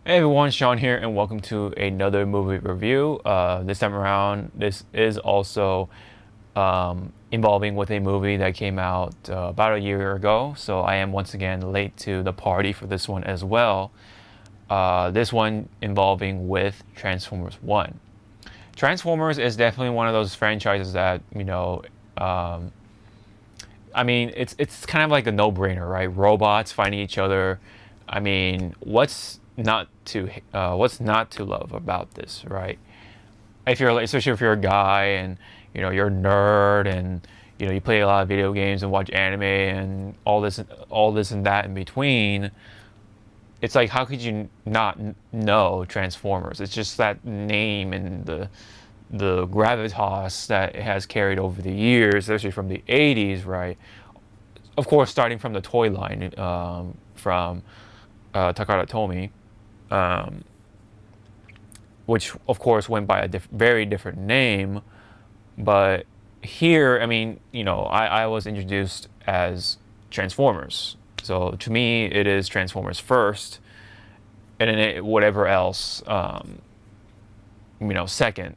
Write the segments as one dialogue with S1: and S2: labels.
S1: Hey everyone, Sean here, and welcome to another movie review. This time around, this is also involving with a movie that came out about a year ago. So I am once again late to the party for this one as well. This one involving with Transformers 1. Transformers is definitely one of those franchises that, I mean, it's kind of like a no-brainer, right? Robots fighting each other. I mean, what's not to love about this, right? If you're especially if you're a guy and you're a nerd and you play a lot of video games and watch anime and all this and that in between. It's like, how could you not know Transformers? It's just that name and the gravitas that it has carried over the years, especially from the 80s, right? Of course, starting from the toy line from Takara Tomy, um, which of course went by a very different name. But here, I mean, I was introduced as Transformers. So to me, it is Transformers first, and then whatever else, second,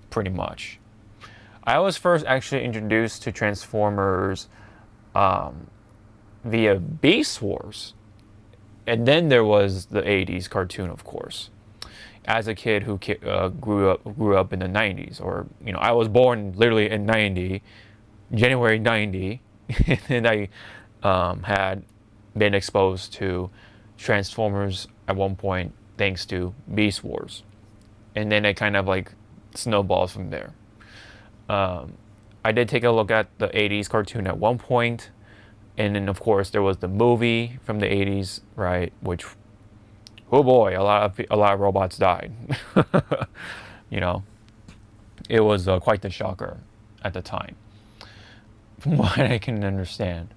S1: pretty much. I was first actually introduced to Transformers um, via Beast Wars, and then there was the '80s cartoon, of course. As a kid who grew up in the '90s, or I was born literally in '90, January '90, and I had been exposed to Transformers at one point thanks to Beast Wars, and then it kind of like snowballs from there. Um, I did take a look at the '80s cartoon at one point, and then of course there was the movie from the '80s, right? Which, oh boy, a lot of robots died. you know, it was quite the shocker at the time, from what I can understand.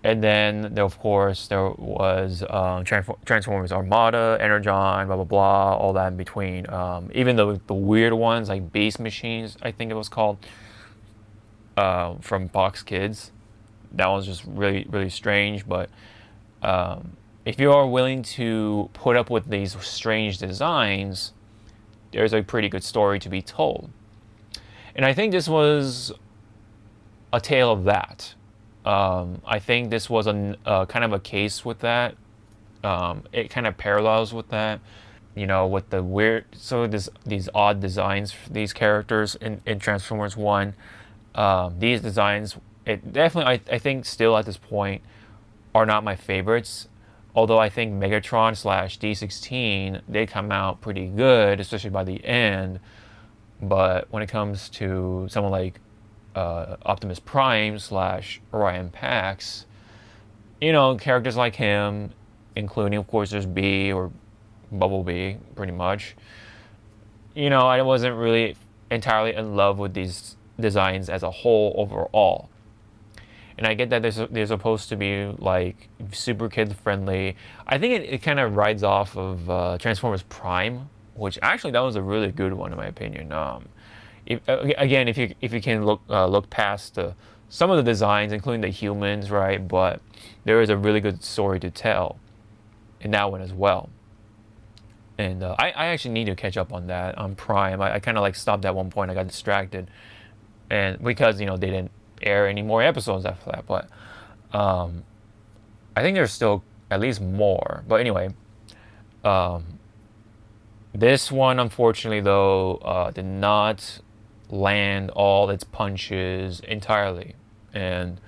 S1: And then, of course, there was Transformers Armada, Energon, blah blah blah, all that in between. Even the weird ones like Beast Machines, I think it was called, from Fox Kids. That was just really really strange. But if you are willing to put up with these strange designs, there's a pretty good story to be told. And I think this was a tale of that. I think this was a kind of a case with that. It kind of parallels with that, with the weird, so these odd designs for these characters in Transformers One. These designs, it definitely, I think, still at this point, are not my favorites. Although I think Megatron slash D16 did come out pretty good, especially by the end. But when it comes to someone like Optimus Prime slash Orion Pax, characters like him, including, of course, there's B or Bumblebee, pretty much. I wasn't really entirely in love with these designs as a whole overall. And I get that they're supposed to be like super kid friendly. I think it kind of rides off of Transformers Prime, which actually that was a really good one in my opinion. Again, if you can look past some of the designs, including the humans, right? But there is a really good story to tell in that one as well. And I actually need to catch up on that on Prime. I kind of like stopped at one point. I got distracted, and because they didn't air any more episodes after that. But I think there's still at least more. But anyway, um, this one unfortunately though did not land all its punches entirely, and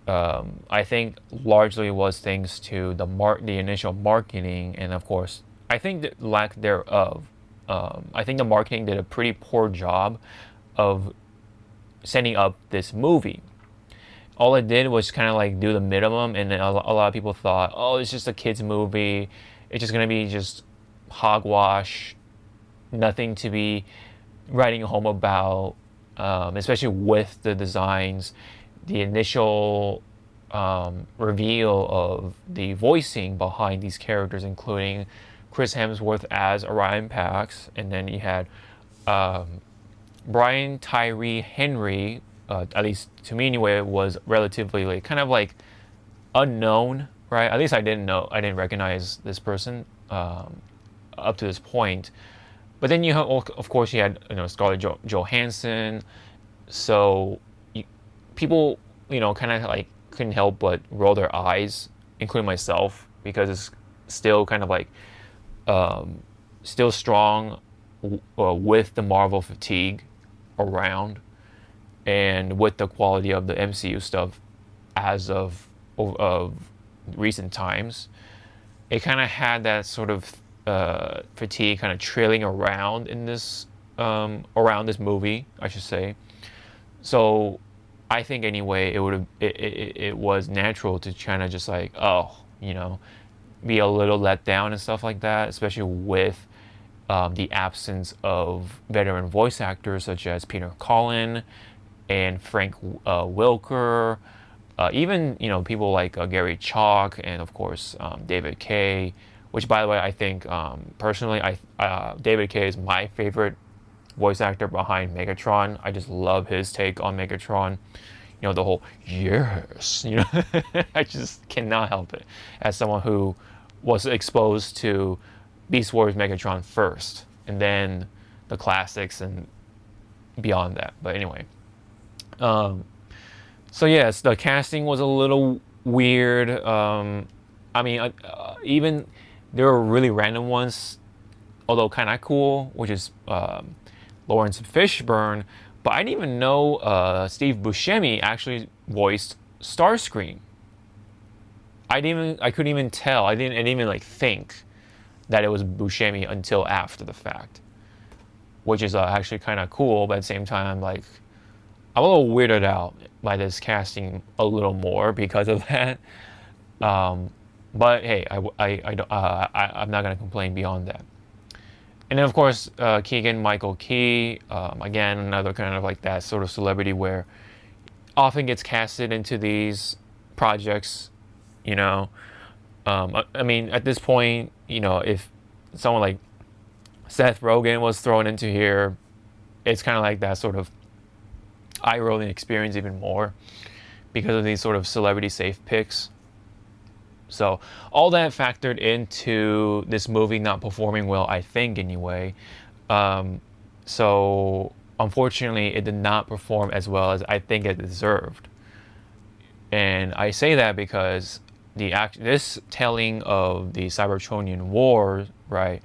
S1: I think largely was thanks to the initial marketing, and of course I think the lack thereof. I think the marketing did a pretty poor job of setting up this movie. All it did was kind of like do the minimum, and a lot of people thought, oh, it's just a kids movie. It's just gonna be just hogwash, nothing to be writing home about, especially with the designs, the initial reveal of the voicing behind these characters, including Chris Hemsworth as Orion Pax, and then you had Brian Tyree Henry. At least to me anyway, was relatively like kind of like unknown, right? At least I didn't recognize this person up to this point. But then you have, of course, you had Scarlett Johansson. So people, kind of like couldn't help but roll their eyes, including myself, because it's still kind of like still strong with the Marvel fatigue around, and with the quality of the MCU stuff as of recent times. It kind of had that sort of fatigue kind of trailing around in this around this movie, I should say. So I think anyway, it was natural to kind of just like, oh, be a little let down and stuff like that, especially with the absence of veteran voice actors such as Peter Cullen and Frank Welker, even people like Gary Chalk, and of course David Kaye. Which, by the way, I think personally, David Kaye is my favorite voice actor behind Megatron. I just love his take on Megatron. The whole yes, I just cannot help it. As someone who was exposed to Beast Wars Megatron first, and then the classics and beyond that. But anyway, so yes, the casting was a little weird. I mean, even there were really random ones, although kind of cool, which is Lawrence Fishburne. But I didn't even know Steve Buscemi actually voiced Starscream. I couldn't even tell. I didn't even like think that it was Buscemi until after the fact, which is actually kind of cool. But at the same time, like, I'm a little weirded out by this casting a little more because of that. But hey, I'm not gonna complain beyond that. And then of course, Keegan Michael Key, again another kind of like that sort of celebrity where often gets casted into these projects. I mean, at this point, if someone like Seth Rogen was thrown into here, it's kind of like that sort of eye-rolling experience even more because of these sort of celebrity safe picks. So all that factored into this movie not performing well, I think, anyway. So unfortunately, it did not perform as well as I think it deserved. And I say that because this telling of the Cybertronian War, right?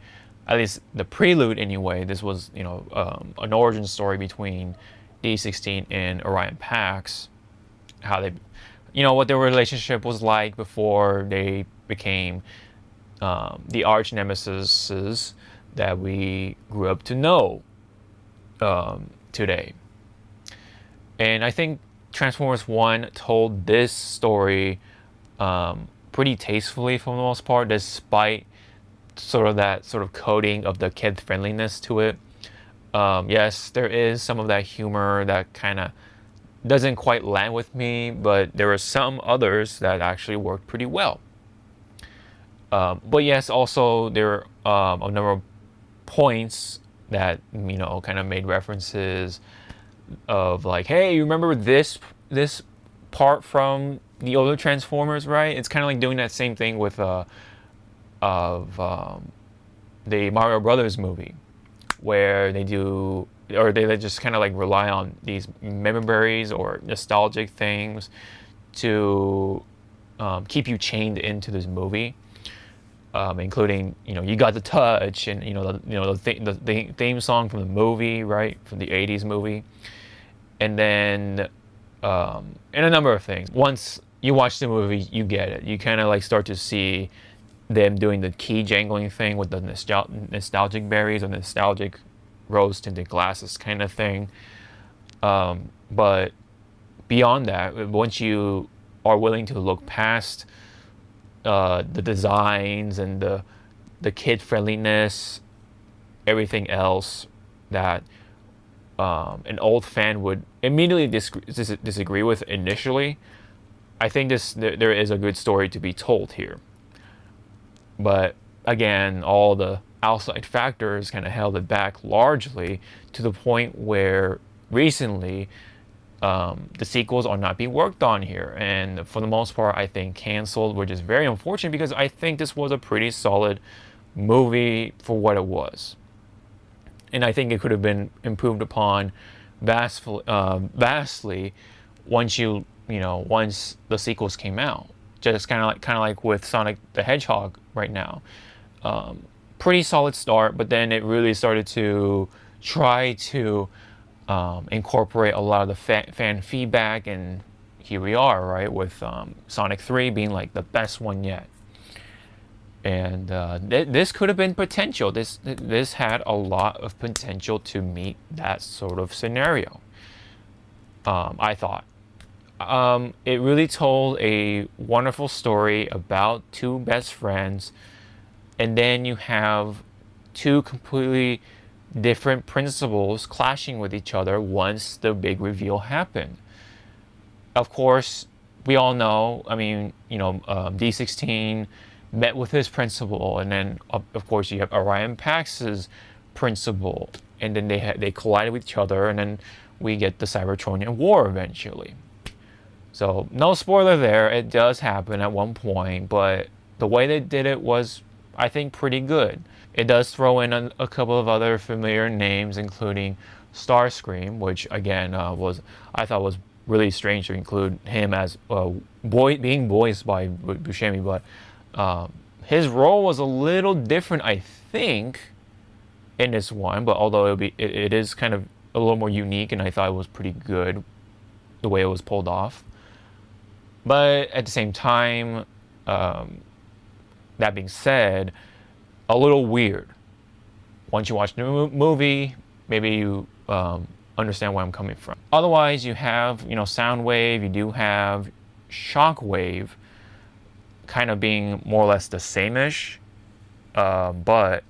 S1: At least the prelude, anyway. This was, an origin story between D16 and Orion Pax. How they, what their relationship was like before they became the arch nemesis that we grew up to know today. And I think Transformers 1 told this story pretty tastefully for the most part, despite sort of that sort of coding of the kid friendliness to it. Yes, there is some of that humor that kind of doesn't quite land with me, but there are some others that actually worked pretty well. But yes, also there are a number of points that kind of made references of like, hey, you remember this part from the older Transformers, right? It's kind of like doing that same thing with the Mario Brothers movie, where they just kind of like rely on these memories or nostalgic things to keep you chained into this movie, including you got the touch and the theme song from the movie, right, from the '80s movie, and then and a number of things. Once you watch the movie, you get it. You kind of like start to see them doing the key jangling thing with the nostalgic berries or nostalgic rose tinted glasses kind of thing. But beyond that, once you are willing to look past the designs and the kid friendliness, everything else that an old fan would immediately disagree with initially, I think there is a good story to be told here. But again, all the outside factors kind of held it back largely, to the point where recently the sequels are not being worked on here, and for the most part I think canceled, which is very unfortunate because I think this was a pretty solid movie for what it was. And I think it could have been improved upon vastly once once the sequels came out. Just kind of like with Sonic the Hedgehog right now. Pretty solid start, but then it really started to try to incorporate a lot of the fan feedback, and here we are, right, with Sonic 3 being like the best one yet. And this could have been potential. This had a lot of potential to meet that sort of scenario. I thought. It really told a wonderful story about two best friends, and then you have two completely different principles clashing with each other once the big reveal happened. Of course, we all know, I mean, D16 met with his principle, and then of course you have Orion Pax's principle, and then they collided with each other, and then we get the Cybertronian War eventually. So no spoiler there, it does happen at one point, but the way they did it was, I think, pretty good. It does throw in a couple of other familiar names, including Starscream, which again I thought was really strange to include him as being voiced by Buscemi, but his role was a little different, I think, in this one. But although it is kind of a little more unique, and I thought it was pretty good the way it was pulled off. But at the same time, that being said, a little weird. Once you watch the movie, maybe you understand where I'm coming from. Otherwise, you have Soundwave, you do have Shockwave, kind of being more or less the same-ish, but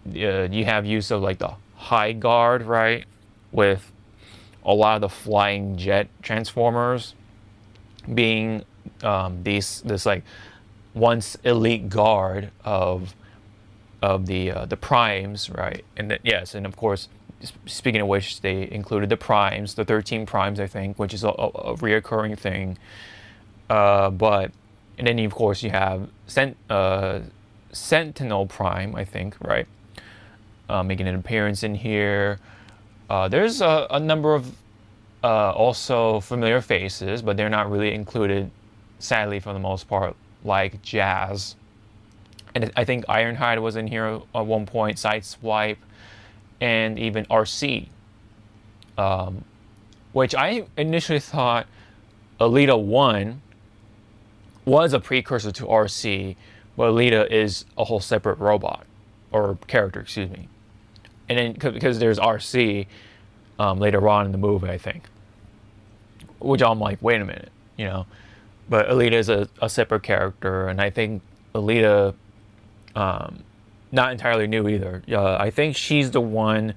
S1: you have use of like the High Guard, right, with a lot of the flying jet transformers being this like once elite guard of the primes, right? And then, yes, and of course, speaking of which, they included the primes, the 13 primes, I think, which is a reoccurring thing. But and then of course you have Sentinel Prime, I think, right? Making an appearance in here. There's a number of also familiar faces, but they're not really included, sadly, for the most part, like Jazz. And I think Ironhide was in here at one point, Sideswipe, and even RC. Which I initially thought Alita 1 was a precursor to RC, but Alita is a whole separate robot, or character, excuse me. And then, because there's RC later on in the movie, I think. Which I'm like, wait a minute, But Alita is a separate character, and I think Alita, not entirely new either. I think she's the one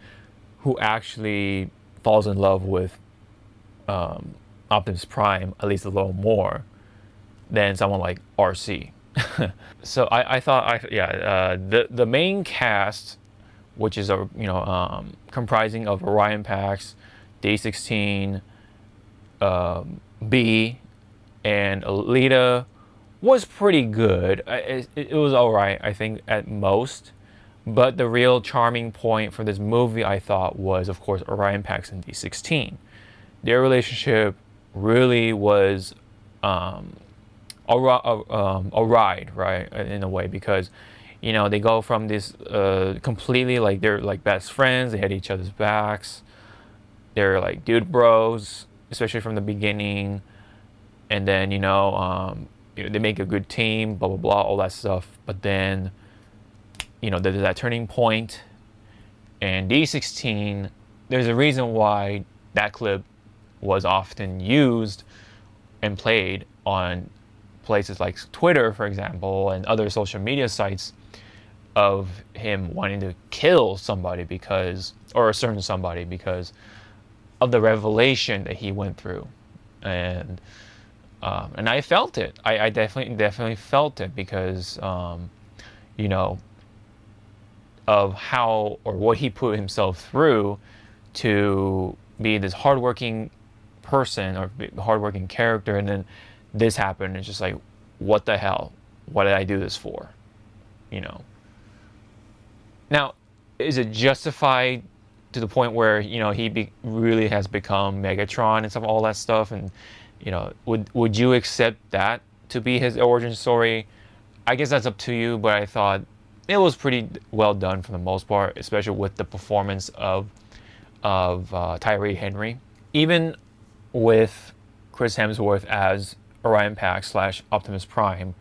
S1: who actually falls in love with Optimus Prime, at least a little more than someone like RC. So I thought, the main cast, which is comprising of Orion Pax, D16, B, and Alita, was pretty good. It was alright, I think, at most. But the real charming point for this movie, I thought, was, of course, Orion Pax and D16. Their relationship really was a ride, right, in a way, because they go from this completely, like, they're like best friends, they had each other's backs, they're like dude bros, especially from the beginning, and then they make a good team, blah blah blah, all that stuff. But then there's that turning point, and D16, there's a reason why that clip was often used and played on places like Twitter, for example, and other social media sites, of him wanting to kill somebody or a certain somebody, because of the revelation that he went through. And I felt it. I definitely felt it, because of how, or what he put himself through to be this hardworking person, or hardworking character, and then this happened. It's just like, what the hell? What did I do this for? Now, is it justified to the point where he really has become Megatron and stuff, all that stuff, and would you accept that to be his origin story? I guess that's up to you, but I thought it was pretty well done for the most part, especially with the performance of Tyree Henry, even with Chris Hemsworth as Orion Pax / Optimus Prime.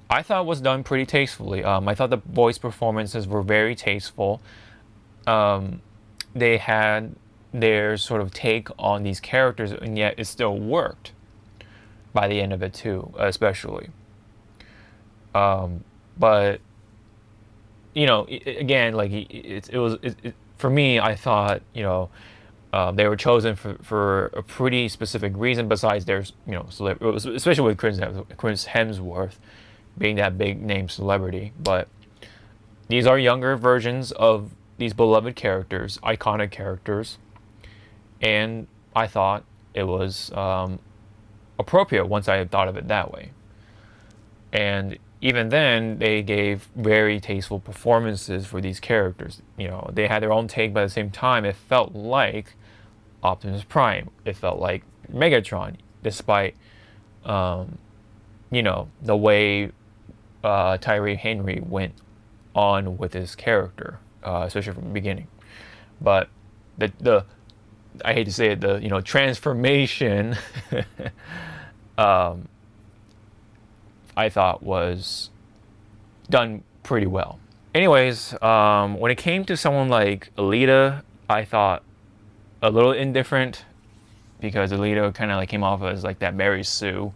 S1: I thought was done pretty tastefully. I thought the voice performances were very tasteful. They had their sort of take on these characters, and yet it still worked by the end of it too, especially. But again, like for me, I thought they were chosen for a pretty specific reason. Besides their especially with Chris Hemsworth being that big name celebrity, but these are younger versions of these beloved characters, iconic characters, and I thought it was appropriate once I had thought of it that way. And even then, they gave very tasteful performances for these characters. They had their own take, but at the same time, it felt like Optimus Prime. It felt like Megatron, despite the way Tyree Henry went on with his character, especially from the beginning. But the I hate to say it, the transformation I thought was done pretty well. Anyways, when it came to someone like Alita, I thought a little indifferent, because Alita kind of like came off as like that Mary Sue,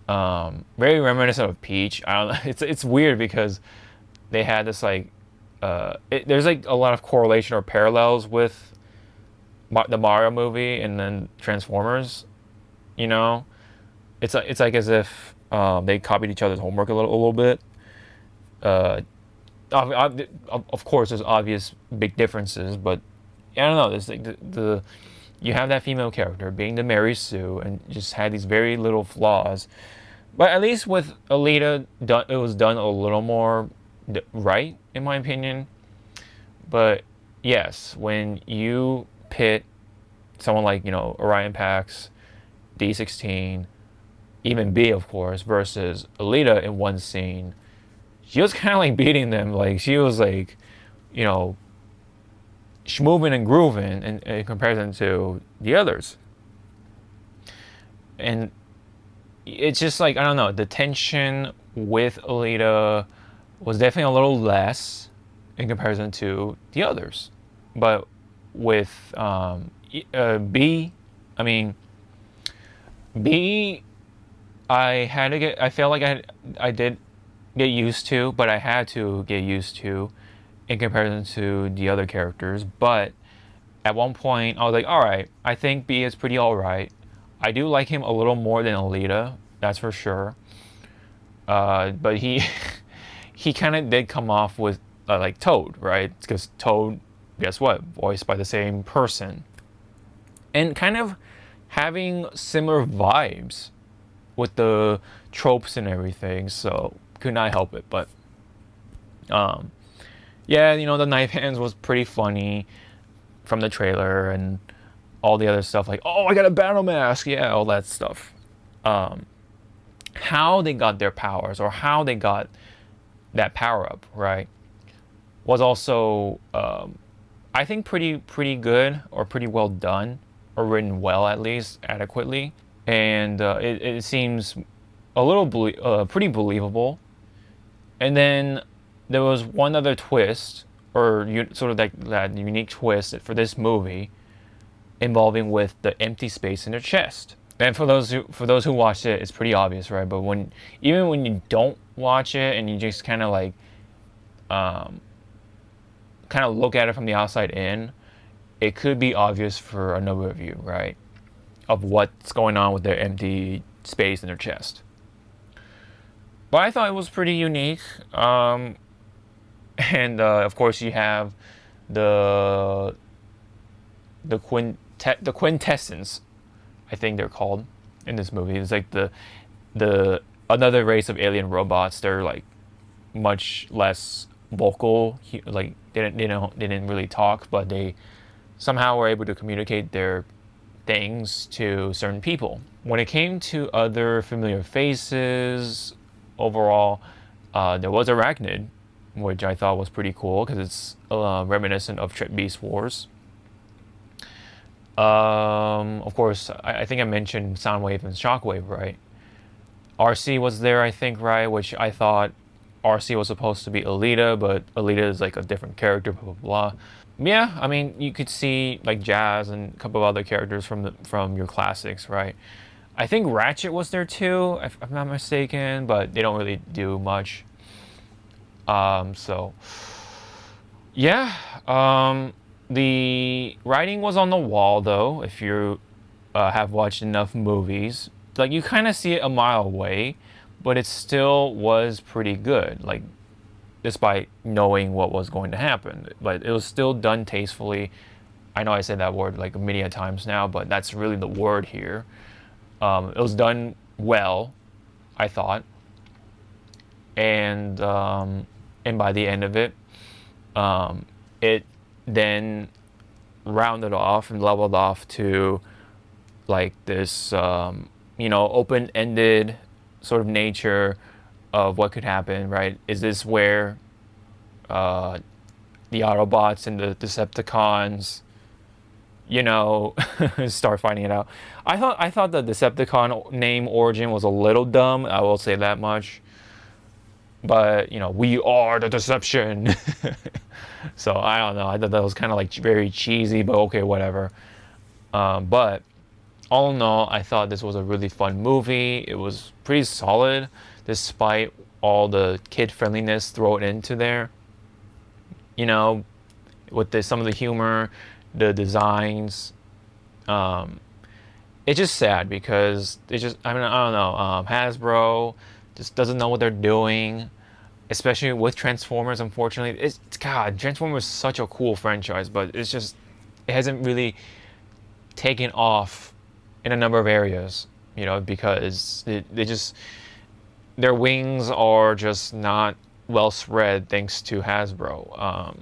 S1: very reminiscent of Peach. I don't know. It's weird because they had this like there's like a lot of correlation or parallels with the Mario movie and then Transformers. It's like as if they copied each other's homework a little bit. Of course, there's obvious big differences, but I don't know. There's like you have that female character being the Mary Sue and just had these very little flaws. But at least with Alita, it was done a little more right, in my opinion. But yes, when you pit someone like Orion Pax, D16, even B, of course, versus Alita in one scene, she was kind of like beating them. Like she was like, schmoving and grooving in comparison to the others. And it's just like, I don't know, the tension with Alita was definitely a little less in comparison to the others. But with B, I mean, B, I felt like I did get used to, but I had to get used to in comparison to the other characters. But at one point, I was like, all right, I think B is pretty all right. I do like him a little more than Alita, that's for sure. But he he kind of did come off with like Toad, right? Because Toad, guess what? Voiced by the same person. And kind of having similar vibes with the tropes and everything, so could not help it. But yeah, the knife hands was pretty funny from the trailer, and all the other stuff like, oh, I got a battle mask, yeah, all that stuff. How they got their powers, or how they got that power up, right, was also I think pretty good, or pretty well done, or written well, at least adequately. And it seems a little pretty believable. And then there was one other twist, or sort of that unique twist for this movie, involving with the empty space in their chest. And for those who watched it, it's pretty obvious, right? But even when you don't watch it and you just kind of like look at it from the outside in, it could be obvious for a number of you, right? Of what's going on with their empty space in their chest. But I thought it was pretty unique. And of course you have the quintessence, I think they're called in this movie. It's like the another race of alien robots. They're like much less vocal, like they didn't really talk, but they somehow were able to communicate their things to certain people. When it came to other familiar faces, overall, there was Arachnid, which I thought was pretty cool because it's reminiscent of Trip Beast Wars. Of course, I think I mentioned Soundwave and Shockwave, right? RC was there, I think, right? Which I thought RC was supposed to be Alita, but Alita is like a different character, blah blah blah. Yeah, I mean, you could see like Jazz and a couple of other characters from your classics, right? I think Ratchet was there too, if I'm not mistaken, but they don't really do much. So yeah, the writing was on the wall though. If you have watched enough movies, like you kind of see it a mile away, but it still was pretty good. Like despite knowing what was going to happen, but it was still done tastefully. I know I said that word like a million times now, but that's really the word here. It was done well, I thought, and by the end of it, it then rounded off and leveled off to like this, open-ended sort of nature of what could happen. Right? Is this where the Autobots and the Decepticons, start finding it out? I thought the Decepticon name origin was a little dumb. I will say that much. But we are the deception. So I don't know. I thought that was kind of like very cheesy, but okay, whatever. But all in all, I thought this was a really fun movie. It was pretty solid, despite all the kid friendliness thrown into there. With some of the humor, the designs. It's just sad because I don't know. Hasbro just doesn't know what they're doing, especially with Transformers. Unfortunately, God, Transformers is such a cool franchise, but it hasn't really taken off in a number of areas. Because their wings are just not well spread thanks to Hasbro.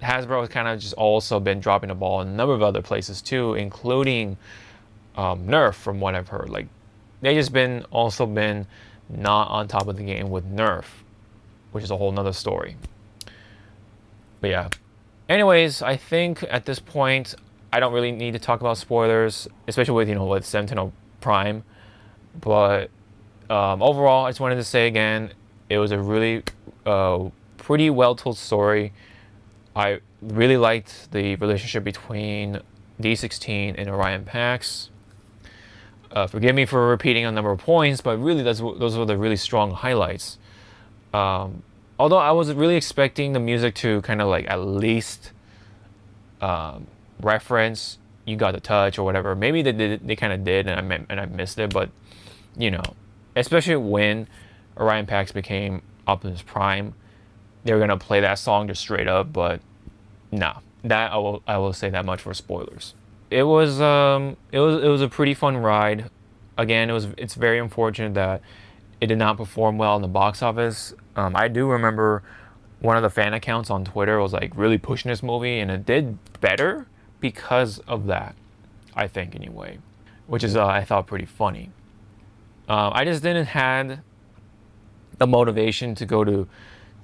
S1: Hasbro has kind of just also been dropping the ball in a number of other places too, including Nerf, from what I've heard. Like they just been not on top of the game with Nerf, which is a whole nother story. But yeah. Anyways, I think at this point I don't really need to talk about spoilers, especially with Sentinel Prime. But overall, I just wanted to say again, it was a really pretty well told story. I really liked the relationship between D16 and Orion Pax. Forgive me for repeating a number of points, but really those were the really strong highlights. Although I was really expecting the music to kind of like at least reference "You Got the Touch" or whatever. Maybe they kind of did, and I missed it. But especially when Orion Pax became Optimus Prime, they were gonna play that song just straight up. But nah, that I will say that much for spoilers. It was a pretty fun ride. Again, it's very unfortunate that it did not perform well in the box office. I do remember one of the fan accounts on Twitter was like really pushing this movie, and it did better because of that. I think anyway, which is I thought pretty funny. I just didn't had the motivation to go to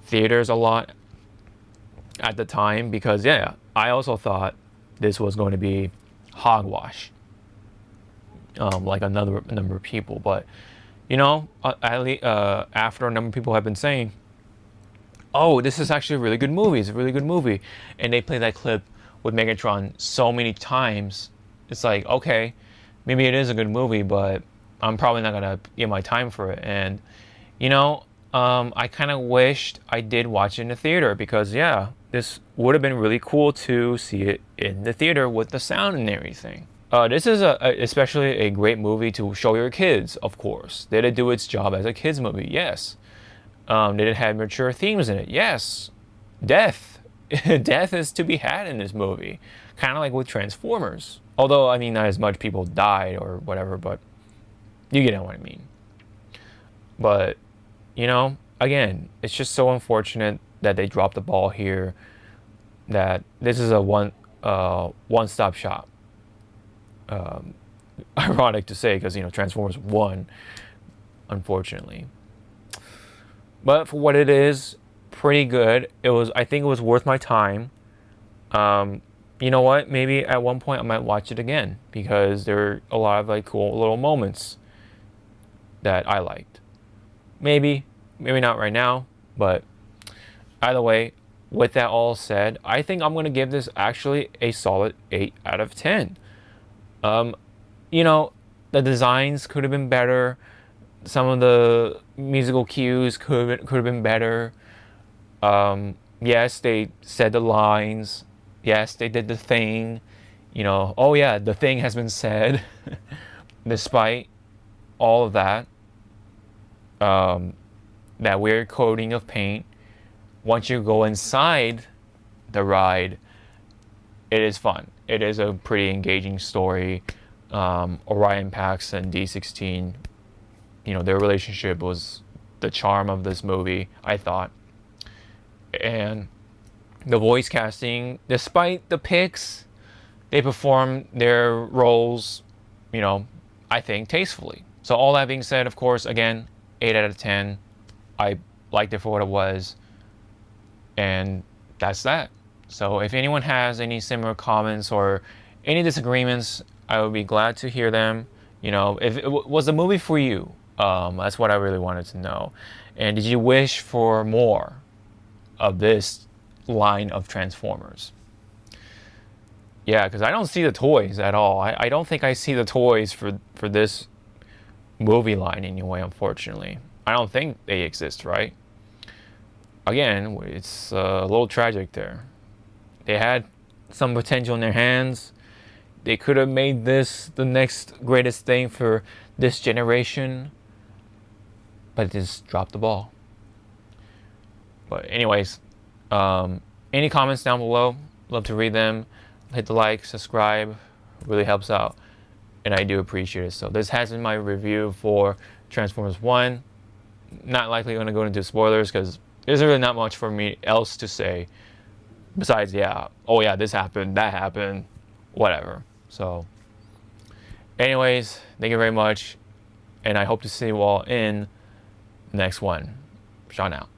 S1: theaters a lot at the time because I also thought this was going to be hogwash, like a number of people. But after a number of people have been saying, "Oh, this is actually a really good movie. It's a really good movie," and they play that clip with Megatron so many times, it's like, okay, maybe it is a good movie, but I'm probably not gonna give my time for it. And I kind of wished I did watch it in the theater because this would have been really cool to see it in the theater with the sound and everything. This is especially a great movie to show your kids, of course. Did it do its job as a kids movie? Yes. Did it have mature themes in it? Yes. Death. Death is to be had in this movie. Kind of like with Transformers. Although, I mean, not as much people died or whatever, but you get what I mean. But, again, it's just so unfortunate that they dropped the ball here. That this is a one-stop shop. Ironic to say, because Transformers won, unfortunately. But for what it is, pretty good. I think it was worth my time. You know what? Maybe at one point I might watch it again, because there are a lot of like cool little moments that I liked. Maybe not right now, but either way, with that all said, I think I'm gonna give this actually a solid 8 out of 10. The designs could have been better. Some of the musical cues could have been better. Yes, they said the lines. Yes, they did the thing. Oh yeah, the thing has been said. Despite all of that, that weird coating of paint, once you go inside the ride, it is fun. It is a pretty engaging story. Orion Pax and D16, their relationship was the charm of this movie, I thought. And the voice casting, despite the picks, they perform their roles, I think tastefully. So all that being said, of course, again, 8 out of 10. I liked it for what it was. And that's that. So if anyone has any similar comments or any disagreements, I would be glad to hear them. If it was the movie for you, that's what I really wanted to know. And did you wish for more of this line of Transformers? Yeah, because I don't see the toys at all. I don't think I see the toys for this movie line anyway, unfortunately. I don't think they exist, right? Again, it's a little tragic there. They had some potential in their hands. They could have made this the next greatest thing for this generation, but just dropped the ball. But anyways, any comments down below? Love to read them. Hit the like, subscribe, really helps out, and I do appreciate it. So this has been my review for Transformers 1. Not likely going to go into spoilers, because there's really not much for me else to say besides, oh yeah, this happened, that happened, whatever. So anyways, thank you very much, and I hope to see you all in the next one. Sean out.